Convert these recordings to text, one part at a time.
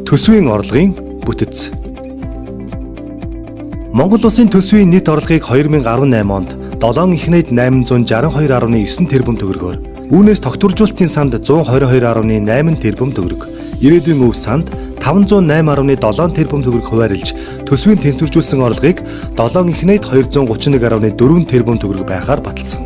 Төсвийн орлогын бүтэц. Монгол улсын төсвийн нийт орлогыг 2018 онд 7 их найд 862.9 тэрбум төгрөгөөр, үүнээс тогтворжуулалтын санд 122.8 тэрбум төгрөг, ирээдүйн өв санд 508.7 тэрбум төгрөг хуваарлж, төсвийн тэнцвэржүүлсэн орлогыг 7 их найд 231.4 тэрбум төгрөг байхаар баталсан.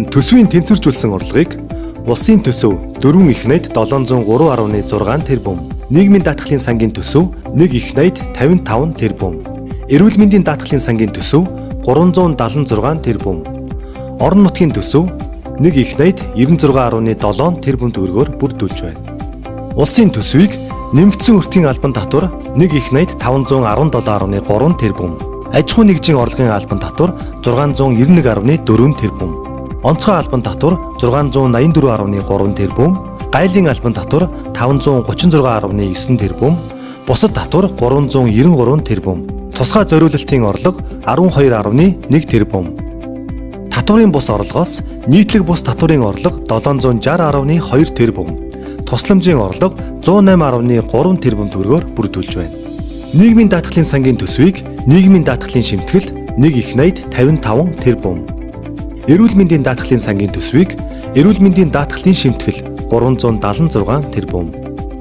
Төсвийн тэнцвэржүүлсэн орлогыг улсын төсөв 4 их найд 703.6 тэрбум, нийгмийн даатгалын сангийн төсөв 1 их найд 55 тэрбум, эрүүл мэндийн даатгалын сангийн төсөв 376 тэрбум, орон нутгийн төсөв 1 их найд 96.7 тэрбум төгрөгөөр бүрдүүлж байна. Улсын төсвийг нэмэгдсэн өртгийн албан татвар 1 их найд 517.3 тэрбум, аж ахуй нэгжийн орлогын албан татвар 691.4 тэрбум, онцгой албан татвар 684.3 тэрбум, гайлын албан татвар 536.9 тэрбум, бусад татвар 393 тэрбум, тусгай зориулалтын орлого 12.1 тэрбум. Татварын бус орлогоос нийтлэг бус татварын орлого 760.2 тэрбум, тусламжийн орлого 108.3 тэрбум төгрөгөөр бүрдүүлж байна. Нийгмийн даатгалын сангийн төсвийг нийгмийн даатгалын шимтгэл 1 их найд 55 тэрбум, эрүүл мэндийн даатгалын сангийн төсвийг эрүүл мэндийн даатгалын шимтгэл 376 тэрбум,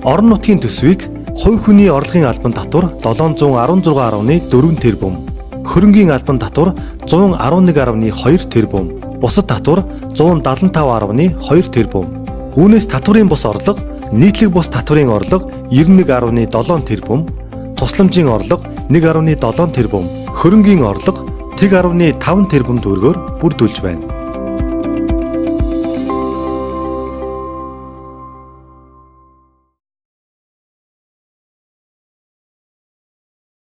орон нутгийн төсвийг хувь хүний орлогын албан татвар 716.4 тэрбум, хөрөнгийн албан татвар 111.2 тэрбум, бусад татвар 175.2 тэрбум. Үүнээс татварын бус орлого, нийтлэг бус татварын орлого 91.7 тэрбум, тусламжийн орлого 1.7 тэрбум, хөрөнгийн орлого 1.5 тэрбум төгрөгөөр бүрдүүлж байна.